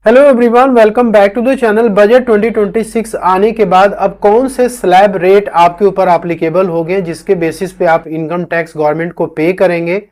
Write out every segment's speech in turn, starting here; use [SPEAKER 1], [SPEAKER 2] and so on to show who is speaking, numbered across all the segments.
[SPEAKER 1] Hello everyone, welcome back to the channel. Budget 2026 आने के बाद अब कौन से स्लैब रेट आपके ऊपर एप्लीकेबल हो गए जिसके बेसिस पे आप इनकम टैक्स गवर्नमेंट को पे करेंगे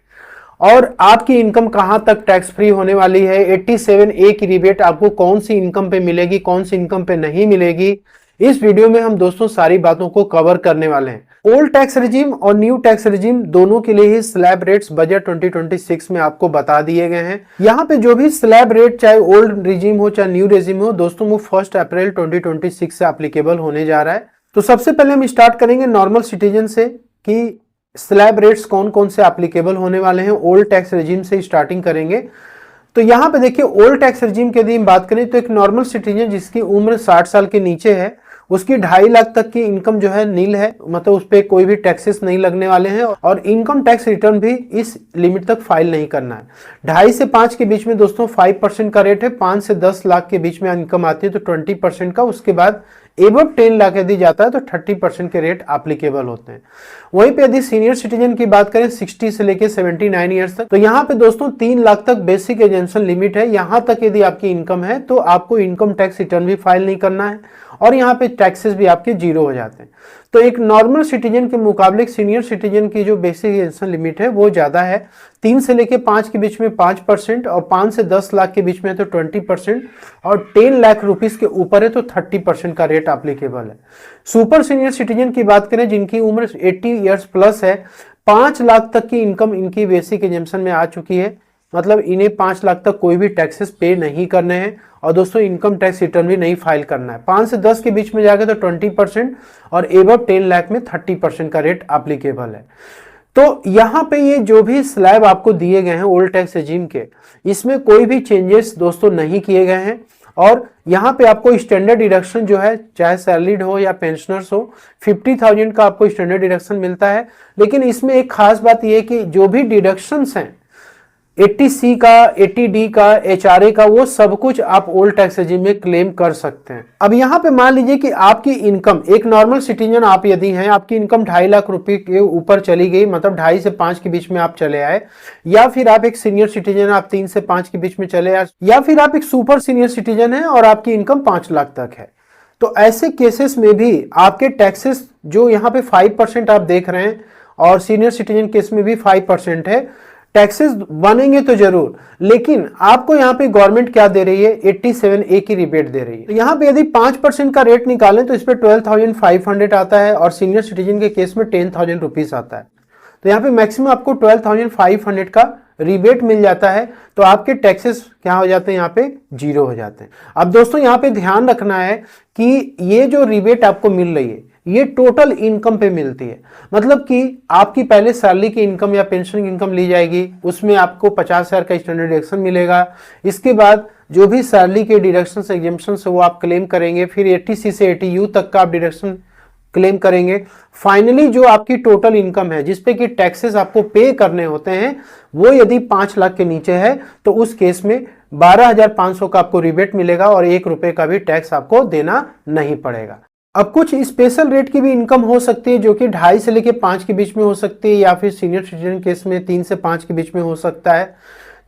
[SPEAKER 1] और आपकी इनकम कहां तक टैक्स फ्री होने वाली है। 87A की रिबेट आपको कौन सी इनकम पे मिलेगी, कौन सी इनकम पे नहीं मिलेगी, इस वीडियो में हम दोस्तों सारी बातों को कवर करने वाले हैं। ओल्ड टैक्स रिजीम और न्यू टैक्स रिजीम दोनों के लिए ही स्लैब रेट्स बजट 2026 में आपको बता दिए गए हैं। यहाँ पे जो भी स्लैब रेट चाहे ओल्ड रिजीम हो चाहे न्यू रिजीम हो दोस्तों, वो 1 अप्रैल 2026 से एप्लीकेबल होने जा रहा है। तो सबसे पहले हम स्टार्ट करेंगे नॉर्मल सिटीजन से कि स्लैब रेट्स कौन कौन से एप्लीकेबल होने वाले हैं। ओल्ड टैक्स रिजीम से स्टार्टिंग करेंगे। तो यहाँ पे देखिए, ओल्ड टैक्स रिजीम के यदि हम बात करें तो एक नॉर्मल सिटीजन जिसकी उम्र 60 साल के नीचे है उसकी 2.5 लाख तक की इनकम जो है नील है, मतलब उस पर कोई भी टैक्सेस नहीं लगने वाले हैं और इनकम टैक्स रिटर्न भी इस लिमिट तक फाइल नहीं करना है। 2.5 से 5 के बीच में दोस्तों 5% का रेट है। 5 से 10 लाख के बीच में इनकम आती है तो 20% का, उसके बाद एबव 10 लाख यदि जाता है तो 30% के रेट एप्लीकेबल होते हैं। वहीं पे यदि सीनियर सिटीजन की बात करें 60 से लेकर 79 ईयर्स तक, तो यहाँ पे दोस्तों 3 लाख तक बेसिक एजेंशन लिमिट है। यहाँ तक यदि आपकी इनकम है तो आपको इनकम टैक्स रिटर्न भी फाइल नहीं करना है और यहाँ पे टैक्सेस भी आपके जीरो हो जाते हैं। तो एक नॉर्मल सिटीजन के मुकाबले सीनियर सिटीजन की जो बेसिक एजेंशन लिमिट है वो ज्यादा है। 3 से लेकर 5 के बीच में 5% और 5 से 10 लाख के बीच में तो 20% और 10 लाख रुपीस के ऊपर है तो 30% का रेट एप्लीकेबल है। सुपर सीनियर सिटीजन की बात करें जिनकी उम्र 80 ईयर्स प्लस है, 5 लाख तक की इनकम इनकी बेसिक एजेंशन में आ चुकी है, मतलब इन्हें 5 लाख तक कोई भी टैक्सेस पे नहीं करने हैं और दोस्तों इनकम टैक्स रिटर्न भी नहीं फाइल करना है। 5 से 10 के बीच में जाएगा तो 20% और एबव 10 लाख में 30% का रेट एप्लीकेबल है। तो यहाँ पे ये जो भी स्लैब आपको दिए गए हैं ओल्ड टैक्स रिजीम के, इसमें कोई भी चेंजेस दोस्तों नहीं किए गए हैं और यहाँ पे आपको स्टैंडर्ड डिडक्शन जो है चाहे सैलरीड हो या पेंशनर्स हो 50,000 का आपको स्टैंडर्ड डिडक्शन मिलता है। लेकिन इसमें एक खास बात यह है कि जो भी डिडक्शंस हैं 80C का, 80D का, HRA का, वो सब कुछ आप ओल्ड टैक्स रिजीम में क्लेम कर सकते हैं। अब यहाँ पे मान लीजिए कि आपकी इनकम, एक नॉर्मल सिटीजन आप यदि हैं, आपकी इनकम 2.5 लाख रुपए के ऊपर चली गई, मतलब 2.5 से 5 के बीच में आप चले आए, या फिर आप एक सीनियर सिटीजन आप 3 से 5 के बीच में चले आए, या फिर आप एक सुपर सीनियर सिटीजन है और आपकी इनकम 5 लाख तक है, तो ऐसे केसेस में भी आपके टैक्सेस जो यहाँ पे 5% आप देख रहे हैं और सीनियर सिटीजन केस में भी 5% है, टैक्सेस बनेंगे तो जरूर, लेकिन आपको यहाँ पे गवर्नमेंट क्या दे रही है, 87A की रिबेट दे रही है। तो यहाँ पे यदि 5% का रेट निकालें तो इस पे 12,500 आता है और सीनियर सिटीजन के केस में 10,000 रुपीज आता है। तो यहाँ पे मैक्सिमम आपको 12,500 का रिबेट मिल जाता है, तो आपके टैक्सेस क्या हो जाते हैं, यहाँ पे जीरो हो जाते हैं। अब दोस्तों यहाँ पे ध्यान रखना है कि ये जो रिबेट आपको मिल रही है ये टोटल इनकम पे मिलती है, मतलब कि आपकी पहले सैलरी की इनकम या पेंशन की इनकम ली जाएगी, उसमें आपको 50,000 का स्टैंडर्ड डिडक्शन मिलेगा। इसके बाद जो भी सैलरी के डिडक्शन एग्जेम्पशन है वो आप क्लेम करेंगे, फिर 80C से 80U तक का आप डिडक्शन क्लेम करेंगे। फाइनली जो आपकी टोटल इनकम है जिसपे कि टैक्सेस आपको पे करने होते हैं वो यदि 5 लाख के नीचे है तो उस केस में 12,500 का आपको रिबेट मिलेगा और 1 रुपए का भी टैक्स आपको देना नहीं पड़ेगा। अब कुछ स्पेशल रेट की भी इनकम हो सकती है जो कि 2.5 से लेके 5 के बीच में हो सकती है, या फिर सीनियर सिटीजन केस में 3 से 5 के बीच में हो सकता है।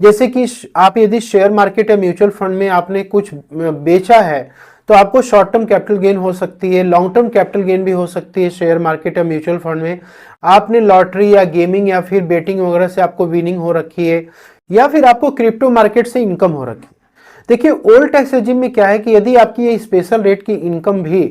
[SPEAKER 1] जैसे कि आप यदि शेयर मार्केट या म्यूचुअल फंड में आपने कुछ बेचा है तो आपको शॉर्ट टर्म कैपिटल गेन हो सकती है, लॉन्ग टर्म कैपिटल गेन भी हो सकती है। शेयर मार्केट या म्यूचुअल फंड में आपने लॉटरी या गेमिंग या फिर बेटिंग वगैरह से आपको विनिंग हो रखी है, या फिर आपको क्रिप्टो मार्केट से इनकम हो रखी है। देखिए ओल्ड टैक्स रेजिम में क्या है कि यदि आपकी ये स्पेशल रेट की इनकम भी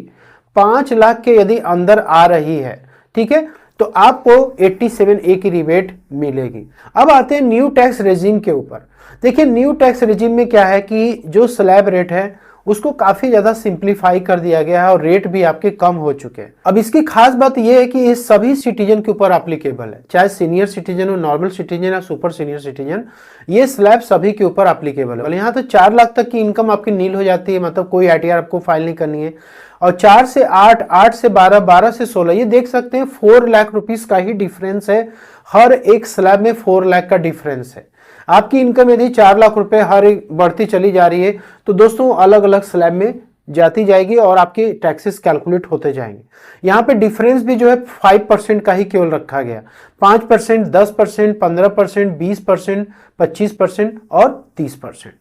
[SPEAKER 1] 5 लाख के यदि अंदर आ रही है, ठीक है, तो आपको 87A की रिबेट मिलेगी। अब आते हैं न्यू टैक्स रेजिम के ऊपर। देखिए न्यू टैक्स रेजिम में क्या है कि जो स्लैब रेट है उसको काफी ज्यादा सिंप्लीफाई कर दिया गया है और रेट भी आपके कम हो चुके हैं। अब इसकी खास बात यह है कि ये सभी सिटीजन के ऊपर एप्लीकेबल है, चाहे सीनियर सिटीजन हो, नॉर्मल सिटीजन या सुपर सीनियर सिटीजन, ये स्लैब सभी के ऊपर एप्लीकेबल है। यहाँ तो 4 लाख तक की इनकम आपकी नील हो जाती है, मतलब कोई ITR आपको फाइल नहीं करनी है, और 4 से 8, 8 से 12, 12 से 16, ये देख सकते हैं 4 लाख रुपीस का ही डिफरेंस है। हर एक स्लैब में 4 लाख का डिफरेंस है। आपकी इनकम यदि 4 लाख रुपए हर एक बढ़ती चली जा रही है तो दोस्तों अलग अलग स्लैब में जाती जाएगी और आपके टैक्सेस कैलकुलेट होते जाएंगे। यहाँ पे डिफरेंस भी जो है 5% का ही केवल रखा गया, 5%, 10%, 15%, 20%, 25% और 30%।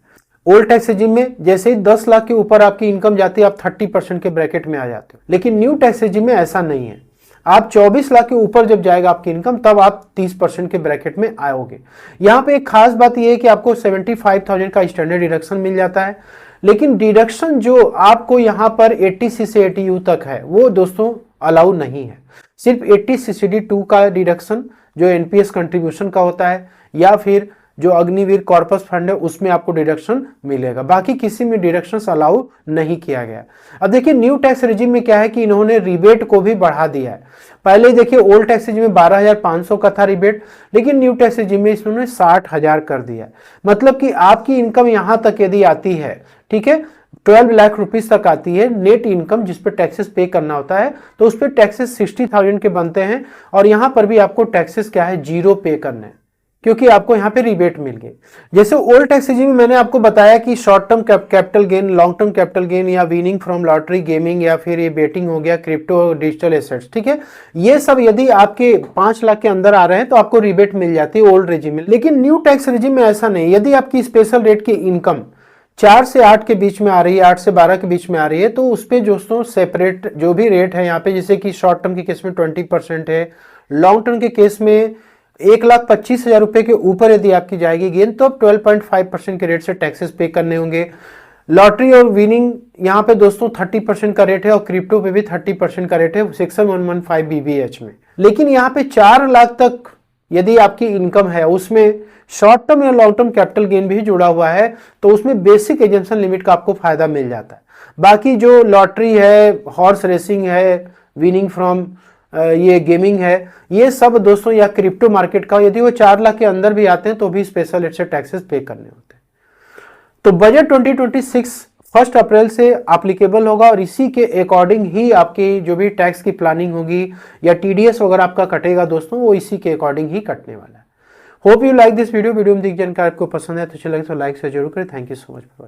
[SPEAKER 1] ओल्ड टैक्स रेजिम में जैसे ही 10 लाख के ऊपर आपकी इनकम जाती है आप 30% के ब्रैकेट में आ जाते हो, लेकिन न्यू टैक्स रेजिम में ऐसा नहीं है। आप 24 लाख के ऊपर जब जाएगा आपकी इनकम तब आप 30% के ब्रैकेट में आओगे। यहाँ पे एक खास बात यह है कि आपको 75,000 का स्टैंडर्ड डिडक्शन मिल जाता है, लेकिन डिडक्शन जो आपको यहाँ पर 80C से 80U तक है वो दोस्तों अलाउ नहीं है। सिर्फ 80CCD2 का डिडक्शन जो एनपीएस कंट्रीब्यूशन का होता है या फिर जो अग्निवीर कॉर्पस फंड है उसमें आपको डिडक्शन मिलेगा, बाकी किसी में डिडक्शन अलाउ नहीं किया गया। अब देखिए न्यू टैक्स रेजिम में क्या है कि इन्होंने रिबेट को भी बढ़ा दिया है। पहले देखिए ओल्ड टैक्स रेजिम में 12,500 का था रिबेट, लेकिन न्यू टैक्स रेजिम में इन्होंने 60,000 कर दिया है। मतलब कि आपकी इनकम यहां तक यदि आती है, ठीक है, 12 लाख रुपीज तक आती है नेट इनकम जिस पे टैक्सेस पे करना होता है, तो उस पर टैक्सेस 60,000 के बनते हैं और यहां पर भी आपको टैक्सेस क्या है, 0 पे करने हैं, क्योंकि आपको यहां पे रिबेट मिल गई। जैसे ओल्ड टैक्स रेजिम में मैंने आपको बताया कि short term capital gain, long term capital gain या विनिंग फ्रॉम लॉटरी, गेमिंग या फिर ये बेटिंग हो गया, क्रिप्टो, डिजिटल एसेट्स, ठीक है, ये सब यदि आपके 5 लाख के अंदर आ रहे हैं तो आपको रिबेट मिल जाती है ओल्ड रेजिम में। लेकिन न्यू टैक्स रेजिम में ऐसा नहीं। यदि आपकी स्पेशल रेट की इनकम 4 से 8 के बीच में आ रही है, 8 से 12 के बीच में आ रही है, तो उस पर दोस्तों सेपरेट जो भी रेट है यहाँ पे, जैसे कि शॉर्ट टर्म के केस में 20% है, लॉन्ग टर्म के केस में 1,25,000 रुपए के ऊपर यदि आपकी जाएगी गेन तो अब 12.5% के रेट से टैक्सेस पे करने होंगे। लॉटरी और विनिंग यहाँ पे दोस्तों 30% का रेट है और क्रिप्टो पे भी 30% का रेट है सेक्शन 115 BBH में। लेकिन यहाँ पे 4 लाख तक यदि आपकी इनकम है उसमें शॉर्ट टर्म या लॉन्ग टर्म कैपिटल गेन भी जुड़ा हुआ है तो उसमें बेसिक एजेंशन लिमिट का आपको फायदा मिल जाता है। बाकी जो लॉटरी है, हॉर्स रेसिंग है, विनिंग फ्रॉम ये गेमिंग है, ये सब दोस्तों या क्रिप्टो मार्केट का यदि वो 4 लाख के अंदर भी आते हैं तो भी स्पेशल रेट से टैक्सेस पे करने होते हैं। तो बजट 2026 1 अप्रैल से एप्लीकेबल होगा और इसी के अकॉर्डिंग ही आपकी जो भी टैक्स की प्लानिंग होगी या टीडीएस वगैरह आपका कटेगा दोस्तों, वो इसी के अकॉर्डिंग ही कटने वाला है। Hope you like this video में दी जानकारी आपको पसंद है तो चलिए तो लाइक से जरूर करें। Thank you so much.